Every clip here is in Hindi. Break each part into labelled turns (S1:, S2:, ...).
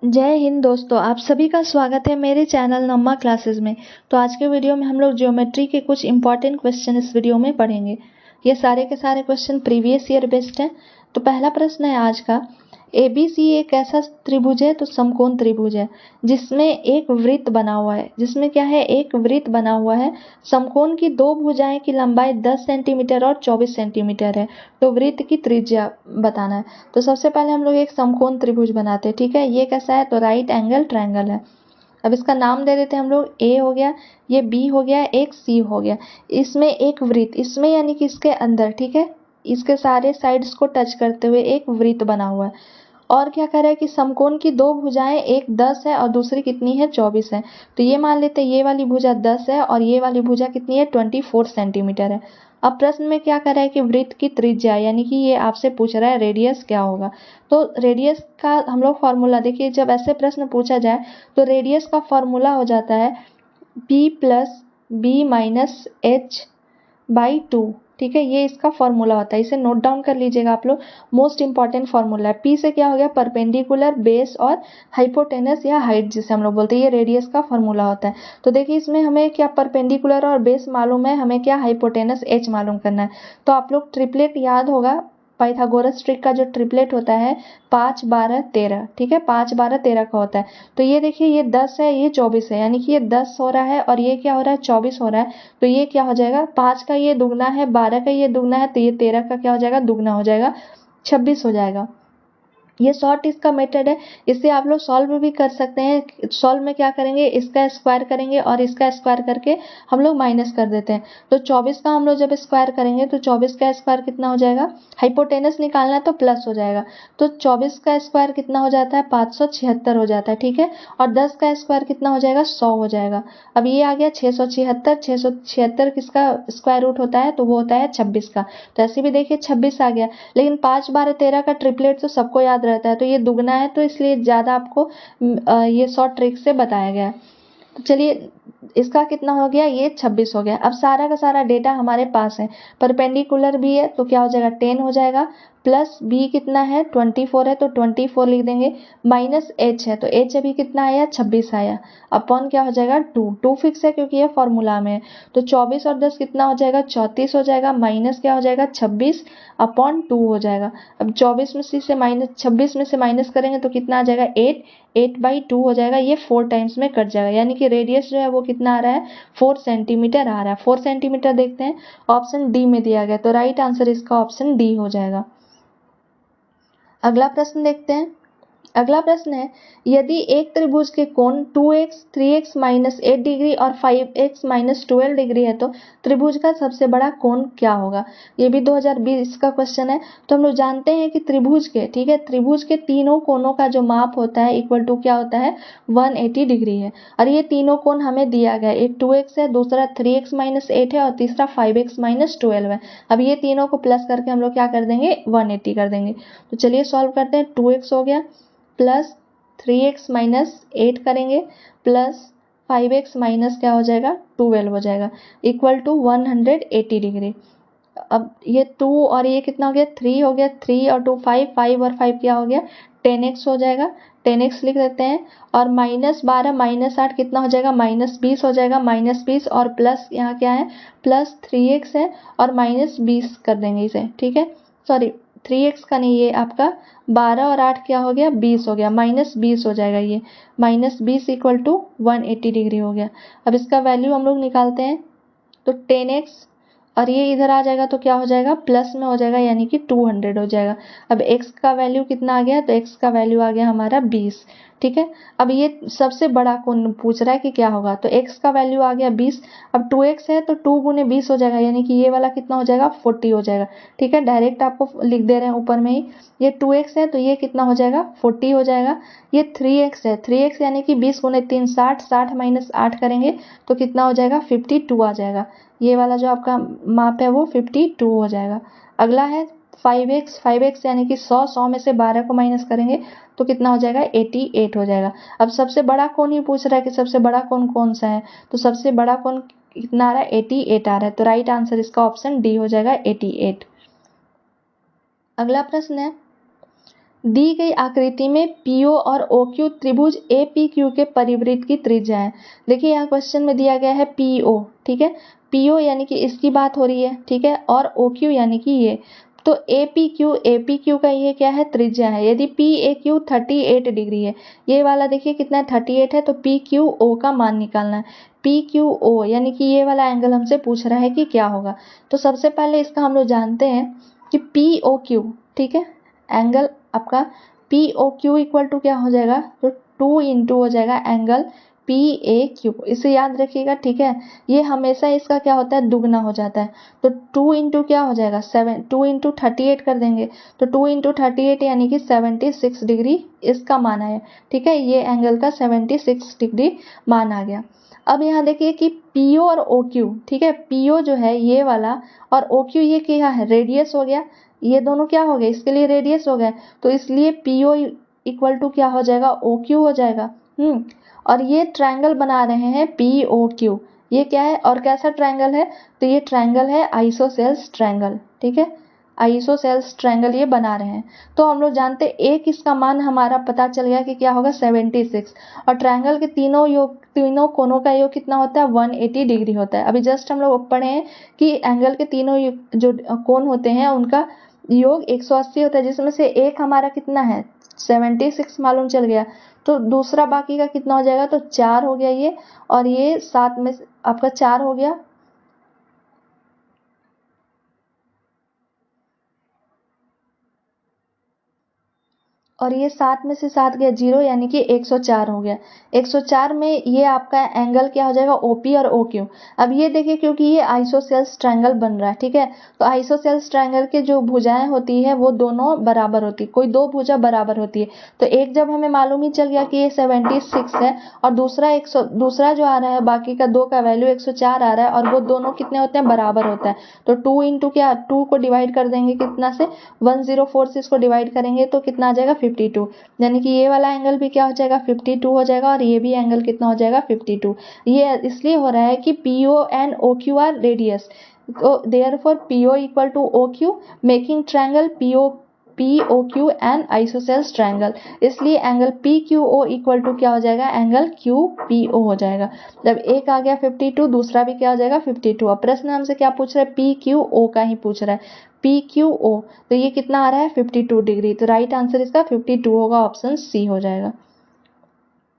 S1: जय हिंद दोस्तों, आप सभी का स्वागत है मेरे चैनल नम्मा क्लासेस में। तो आज के वीडियो में हम लोग ज्योमेट्री के कुछ इंपॉर्टेंट क्वेश्चन इस वीडियो में पढ़ेंगे। ये सारे के सारे क्वेश्चन प्रीवियस ईयर बेस्ड हैं। तो पहला प्रश्न है आज का, ABC एक ऐसा त्रिभुज है, तो समकोण त्रिभुज है जिसमें एक वृत्त बना हुआ है। जिसमें क्या है, एक वृत्त बना हुआ है। समकोण की दो भुजाएं की लंबाई 10 सेंटीमीटर और 24 सेंटीमीटर है। तो वृत्त की त्रिज्या बताना है। तो सबसे पहले हम लोग एक समकोण त्रिभुज बनाते हैं। ठीक है, ये कैसा है, तो राइट एंगल ट्रायंगल है। अब इसका नाम दे देते हैं हम लोग। ए हो गया, ये बी हो गया, एक सी हो गया। इसमें एक वृत्त, इसमें यानी कि इसके अंदर, ठीक है, इसके सारे साइड्स को टच करते हुए एक वृत्त बना हुआ है। और क्या कह रहा है कि समकोण की दो भुजाएं, एक 10 है और दूसरी कितनी है, 24 है। तो ये मान लेते हैं ये वाली भुजा 10 है और ये वाली भुजा कितनी है, 24 सेंटीमीटर है। अब प्रश्न में क्या कह रहा है कि वृत्त की त्रिज्या, यानी कि ये आपसे पूछ रहा है रेडियस क्या होगा। तो रेडियस का हम लोग फॉर्मूला देखिए, जब ऐसे प्रश्न पूछा जाए तो रेडियस का फॉर्मूला हो जाता है P plus B minus H by 2। ठीक है, ये इसका फॉर्मूला होता है, इसे नोट डाउन कर लीजिएगा आप लोग। मोस्ट इंपॉर्टेंट फॉर्मूला है। पी से क्या हो गया, परपेंडिकुलर, बेस और हाइपोटेनस या हाइट जिसे हम लोग बोलते हैं, ये रेडियस का फॉर्मूला होता है। तो देखिए इसमें हमें क्या परपेंडिकुलर और बेस मालूम है, हमें क्या हाइपोटेनस एच मालूम करना है। तो आप लोग ट्रिपलेट याद होगा, पाइथागोरस ट्रिक का जो ट्रिपलेट होता है 5 12 13। ठीक है, 5 12 13 का होता है। तो ये देखिए, ये 10 है, ये 24 है, यानी कि ये 10 हो रहा है और ये क्या हो रहा है, 24 हो रहा है। तो ये क्या हो जाएगा, 5 का ये दुगना है, 12 का ये दुगना है, तो ये 13 का क्या हो जाएगा, दुगना हो जाएगा, 26 हो जाएगा। ये शॉर्ट इसका मेथड है, इससे आप लोग सॉल्व भी कर सकते हैं। सॉल्व में क्या करेंगे, इसका स्क्वायर करेंगे और इसका स्क्वायर करके हम लोग माइनस कर देते हैं। तो 24 का हम लोग जब स्क्वायर करेंगे तो 24 का स्क्वायर कितना हो जाएगा, हाइपोटेनस निकालना है तो प्लस हो जाएगा। तो 24 का स्क्वायर कितना हो जाता है, 576 हो जाता है। ठीक है, और 10 का स्क्वायर कितना हो जाएगा, 100 हो जाएगा। अब ये आ गया 676। 676 किसका स्क्वायर रूट होता है, तो वो होता है 26 का। तो ऐसे भी देखिए 26 आ गया। लेकिन 5 12 13 का ट्रिपलेट तो सबको याद रहता है, तो ये दुगना है, तो इसलिए ज़्यादा आपको ये शॉर्ट ट्रिक से बताया गया है। तो चलिए इसका कितना हो गया, ये 26 हो गया। अब सारा का सारा डेटा हमारे पास है। परपेंडिकुलर भी है तो क्या हो जाएगा, 10 हो जाएगा। प्लस बी कितना है, 24 है, तो 24 लिख देंगे। माइनस एच है, तो एच अभी कितना आया, 26 आया। अपॉन क्या हो जाएगा, 2 फिक्स है क्योंकि ये फॉर्मूला में है। तो 24 और 10 कितना हो जाएगा, 34 हो जाएगा। माइनस क्या हो जाएगा, 26 अपॉन 2 हो जाएगा। अब 24 में से माइनस 26 में से माइनस करेंगे तो कितना आ जाएगा, 8/2 हो जाएगा। ये 4 टाइम्स में कट जाएगा, यानी कि रेडियस जो है वो कितना आ रहा है, 4 सेंटीमीटर आ रहा है। 4 सेंटीमीटर देखते हैं, ऑप्शन डी में दिया गया, तो राइट आंसर इसका ऑप्शन डी हो जाएगा। अगला प्रश्न देखते हैं। अगला प्रश्न है, यदि एक त्रिभुज के कोण 2x 3x माइनस 8 डिग्री और 5x माइनस 12 डिग्री है तो त्रिभुज का सबसे बड़ा कोण क्या होगा। ये भी 2020 का क्वेश्चन है। तो हम लोग जानते हैं कि त्रिभुज के, ठीक है, त्रिभुज के तीनों कोणों का जो माप होता है इक्वल टू क्या होता है, 180 डिग्री है। और ये तीनों कोण हमें दिया गया है, एक 2x है, दूसरा 3x माइनस 8 है और तीसरा 5x माइनस 12 है। अब ये तीनों को प्लस करके हम लोग क्या कर देंगे, 180 कर देंगे। तो चलिए सॉल्व करते हैं। 2x हो गया, प्लस 3x माइनस 8 करेंगे, प्लस 5x माइनस क्या हो जाएगा, 12 हो जाएगा, इक्वल टू 180 डिग्री। अब ये 2 और ये कितना हो गया, 3 हो गया, 3 और 2 5, 5 और 5 क्या हो गया, 10x हो जाएगा। 10x लिख देते हैं। और -12 -8 कितना हो जाएगा, -20 हो जाएगा। -20 और प्लस यहाँ क्या है, प्लस 3x है और -20 कर देंगे इसे। ठीक है, सॉरी 3x का नहीं, ये आपका 12 और 8 क्या हो गया, 20 हो गया, -20 हो जाएगा। ये -20 इक्वल टू 180 डिग्री हो गया। अब इसका वैल्यू हम लोग निकालते हैं। तो 10x और ये इधर आ जाएगा तो क्या हो जाएगा, प्लस में हो जाएगा, यानी कि 200 हो जाएगा। अब x का वैल्यू कितना आ गया, तो x का वैल्यू आ गया हमारा 20। ठीक है, अब ये सबसे बड़ा कोण पूछ रहा है कि क्या होगा, तो x का वैल्यू आ गया 20। अब 2x है तो 2 गुने 20 हो जाएगा, यानी कि ये वाला कितना हो जाएगा, 40 हो जाएगा। ठीक है, डायरेक्ट आपको लिख दे रहे हैं ऊपर में ही। ये 2x है तो ये कितना हो जाएगा, 40 हो जाएगा। ये 3x है, 3x यानी कि 20 गुने 3 60, 60 माइनस 8 करेंगे तो कितना हो जाएगा, 52 आ जाएगा। ये वाला जो आपका माप है वो 52 हो जाएगा। अगला है 5x, 5x यानी कि 100, 100 में से 12 को माइनस करेंगे तो कितना हो जाएगा, 88 हो जाएगा। अब सबसे बड़ा कोण ही पूछ रहा है कि सबसे बड़ा कोण कौन सा है, तो सबसे बड़ा कोण कितना आ रहा है, 88 आ रहा है। तो राइट आंसर इसका ऑप्शन डी हो जाएगा, 88। अगला प्रश्न है, दी गई आकृति में PO और OQ त्रिभुज APQ के परिवृत्त की त्रिज्या है। देखिए यहाँ क्वेश्चन में दिया गया है PO, ठीक है, PO यानी कि इसकी बात हो रही है, ठीक है, और OQ यानी कि ये, तो APQ का ये क्या है, त्रिज्या है। यदि PAQ 38 डिग्री है, ये वाला देखिए कितना है, 38 है, तो PQO का मान निकालना है। PQO यानी कि ये वाला एंगल हमसे पूछ रहा है कि क्या होगा। तो सबसे पहले इसका हम लोग जानते हैं कि POQ, ठीक है, एंगल आपका POQ इक्वल टू क्या हो जाएगा, तो 2 इंटू हो जाएगा एंगल PAQ, इसे याद रखिएगा, ठीक है। ये हमेशा इसका क्या होता है, दुगना हो जाता है। तो 2 इंटू क्या हो जाएगा, 2 इंटू 38 कर देंगे, तो 2 इंटू 38 यानी कि 76 डिग्री इसका मान आया, ठीक है, ये एंगल का 76 डिग्री मान आ गया। अब यहाँ देखिए कि PO और OQ, ठीक है, PO जो है ये वाला और OQ ये क्या है, रेडियस हो गया, ये दोनों क्या हो गए, इसके लिए रेडियस हो गए, तो इसलिए PO इक्वल टू क्या हो जाएगा, OQ हो जाएगा। और ये ट्रायंगल बना रहे हैं POQ, ये क्या है और कैसा ट्रायंगल है, तो ये ट्रायंगल है आइसोसेल्स ट्रायंगल, ठीक है, आइसोसेल्स ट्रायंगल ये बना रहे हैं। तो हम लोग जानते हैं एक इसका मान हमारा पता चल गया कि क्या होगा, 76, और ट्रायंगल के तीनों कोनों का योग कितना होता है, 180 डिग्री होता है। अभी जस्ट हम लोग पढ़े हैं कि एंगल के तीनों जो कोण होते हैं उनका योग 180 होता है, जिसमें से एक हमारा कितना है, 76 मालूम चल गया, तो दूसरा बाकी का कितना हो जाएगा, तो 4 हो गया ये, और ये 7 में आपका 4 हो गया, और ये 7 में से 7 गया 0, यानी कि 104 हो गया। 104 में ये आपका एंगल क्या हो जाएगा, OP और OQ। अब ये देखिए क्योंकि ये आइसोसेल्स ट्रायंगल बन रहा है, ठीक है, तो आइसोसेल्स ट्रायंगल के जो भुजाएं होती है वो दोनों बराबर होती है, कोई दो भुजा बराबर होती है। तो एक जब हमें मालूम ही चल गया कि ये 76 है, और दूसरा जो आ रहा है बाकी का 2 का वैल्यू 104 आ रहा है, और वो दोनों कितने होते हैं, बराबर होता है। तो 2 इंटू क्या, 2 को डिवाइड कर देंगे कितना से, 104 से इसको डिवाइड करेंगे तो कितना आ जाएगा, 52, यानी कि ये वाला एंगल भी क्या हो जाएगा, 52 हो जाएगा, और ये भी एंगल कितना हो जाएगा, 52। ये इसलिए हो रहा है कि PO and OQ are radius, तो therefore PO equal to OQ making triangle POQ and isosceles triangle, इसलिए एंगल PQO इक्वल टू क्या हो जाएगा, एंगल QPO हो जाएगा। जब एक आ गया 52, दूसरा भी क्या हो जाएगा, 52। अब प्रश्न हमसे क्या पूछ रहा है, PQO का ही पूछ रहा है, PQO, तो ये कितना आ रहा है, 52 डिग्री, तो राइट आंसर इसका 52 होगा, ऑप्शन सी हो जाएगा।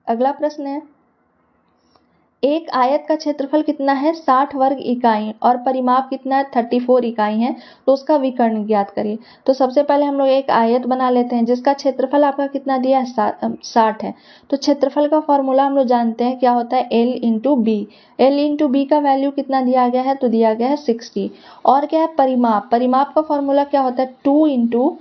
S1: अगला प्रश्न है, एक आयत का क्षेत्रफल कितना है, 60 वर्ग इकाई, और परिमाप कितना है, 34 इकाई है, तो उसका विकर्ण ज्ञात करिए। तो सबसे पहले हम लोग एक आयत बना लेते हैं जिसका क्षेत्रफल आपका कितना दिया है, 60 है। तो क्षेत्रफल का फॉर्मूला हम लोग जानते हैं क्या होता है, L into B. L into B का वैल्यू कितना दिया गया है, तो दिया गया है 60। और क्या है, परिमाप का फॉर्मूला क्या होता है, 2 इंटू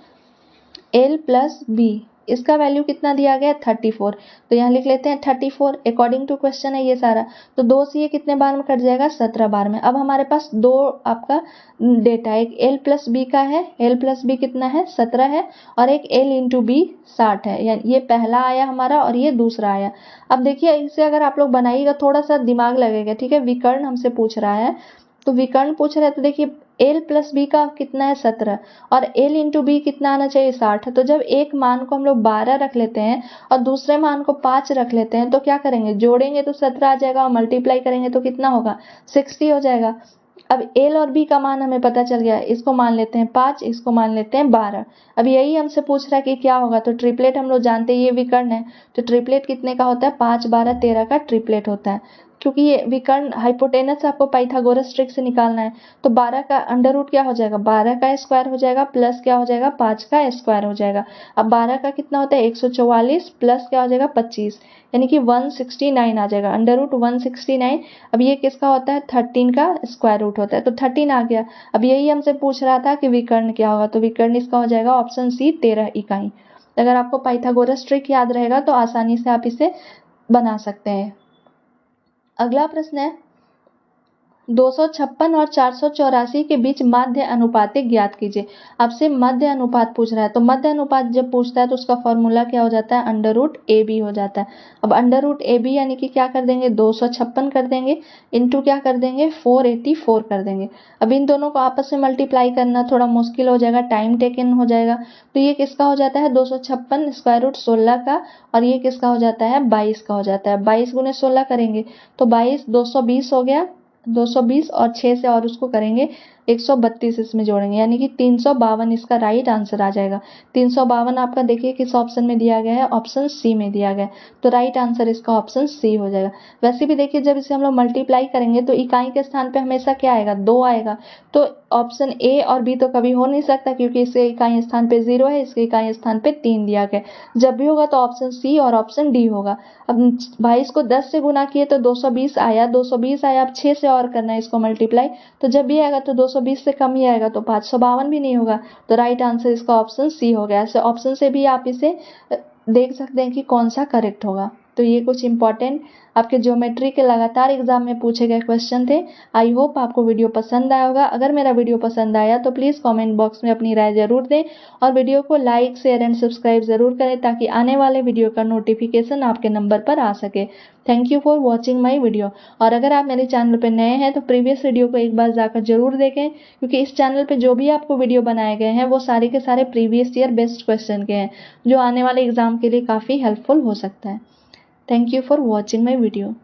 S1: L प्लस बी, इसका वैल्यू कितना दिया गया है, 34। तो यहाँ लिख लेते हैं 34, अकॉर्डिंग टू क्वेश्चन है ये सारा। तो 2 से ये कितने बार में कट जाएगा, 17 बार में। अब हमारे पास दो आपका डेटा, एक L प्लस बी का है, L प्लस बी कितना है, 17 है, और एक L इंटू बी 60 है, यानी ये पहला आया हमारा और ये दूसरा आया। अब देखिए इसे अगर आप लोग बनाइएगा थोड़ा सा दिमाग लगेगा, ठीक है, विकर्ण हमसे पूछ रहा है, तो विकर्ण पूछ रहा है, तो देखिए L प्लस बी का कितना है, 17, और L इंटू बी कितना आना चाहिए, 60। तो जब एक मान को हम लोग 12 रख लेते हैं और दूसरे मान को 5 रख लेते हैं, तो क्या करेंगे, जोड़ेंगे तो 17 आ जाएगा, और मल्टीप्लाई करेंगे तो कितना होगा, 60 हो जाएगा। अब L और B का मान हमें पता चल गया, इसको मान लेते हैं 5, इसको मान लेते हैं 12। अब यही हमसे पूछ रहा है कि क्या होगा, तो ट्रिपलेट हम लोग जानते हैं ये विकर्ण है, तो ट्रिपलेट कितने का होता है, 5, 12, 13 का ट्रिपलेट होता है। क्योंकि ये विकर्ण हाइपोटेनस आपको पाइथागोरस ट्रिक से निकालना है, तो 12 का अंडर रूट क्या हो जाएगा, 12 का स्क्वायर हो जाएगा, प्लस क्या हो जाएगा, 5 का स्क्वायर हो जाएगा। अब 12 का कितना होता है, 144, प्लस क्या हो जाएगा, 25, यानी कि 169 आ जाएगा, अंडर रूट 169। अब ये किसका होता है, 13 का स्क्वायर रूट होता है, तो 13 आ गया। अब यही हमसे पूछ रहा था कि विकर्ण क्या होगा, तो विकर्ण इसका हो जाएगा ऑप्शन सी, 13 इकाई। अगर आपको पाइथागोरस ट्रिक याद रहेगा तो आसानी से आप इसे बना सकते हैं। अगला प्रश्न है, 256 और 484 के बीच माध्य अनुपातिक ज्ञात कीजिए। आपसे मध्य अनुपात पूछ रहा है, तो मध्य अनुपात जब पूछता है तो उसका फॉर्मूला क्या हो जाता है, अंडर रूट ए बी हो जाता है। अब अंडर रूट ए बी यानी कि क्या कर देंगे, 256 कर देंगे इंटू क्या कर देंगे, 484 कर देंगे। अब इन दोनों को आपस में मल्टीप्लाई करना थोड़ा मुश्किल हो जाएगा, टाइम टेकन हो जाएगा। तो ये किसका हो जाता है, 256 स्क्वायर रूट 16 का, और ये किसका हो जाता है, 22 का हो जाता है। 22 गुने 16 करेंगे तो 22 220 हो गया, 220 और 6 से और उसको करेंगे 132 इसमें जोड़ेंगे, यानी कि 352 इसका राइट आंसर आ जाएगा। 352 आपका देखिए किस ऑप्शन में दिया गया है, ऑप्शन सी में दिया गया है, तो राइट आंसर इसका ऑप्शन सी हो जाएगा। वैसे भी देखिए जब इसे हम लोग मल्टीप्लाई करेंगे तो इकाई के स्थान पे हमेशा क्या आएगा, 2 आएगा। तो ऑप्शन ए और बी तो कभी हो नहीं सकता, क्योंकि इसके इकाई स्थान पे 0 है, इसके इकाई स्थान पे 3 दिया गया। जब भी होगा तो ऑप्शन सी और ऑप्शन डी होगा। अब 22 को 10 से गुना किए तो 220 आया, 220 आया, अब 6 से और करना है इसको मल्टीप्लाई, तो जब भी आएगा तो 220 से कम ही आएगा, तो 552 भी नहीं होगा। तो राइट आंसर इसका ऑप्शन सी हो गया। ऐसे ऑप्शन से भी आप इसे देख सकते हैं कि कौन सा करेक्ट होगा। तो ये कुछ इंपॉर्टेंट आपके ज्योमेट्री के लगातार एग्जाम में पूछे गए क्वेश्चन थे। आई होप आपको वीडियो पसंद आया होगा। अगर मेरा वीडियो पसंद आया तो प्लीज़ कमेंट बॉक्स में अपनी राय ज़रूर दें, और वीडियो को लाइक शेयर एंड सब्सक्राइब ज़रूर करें, ताकि आने वाले वीडियो का नोटिफिकेशन आपके नंबर पर आ सके। Thank you for watching my video. और अगर आप मेरे चैनल पर नए हैं तो प्रीवियस वीडियो को एक बार जाकर जरूर देखें, क्योंकि इस चैनल पर जो भी आपको वीडियो बनाए गए हैं वो सारे के सारे प्रीवियस ईयर बेस्ट क्वेश्चन के हैं, जो आने वाले एग्जाम के लिए काफ़ी हेल्पफुल हो सकता है। Thank you for watching my video.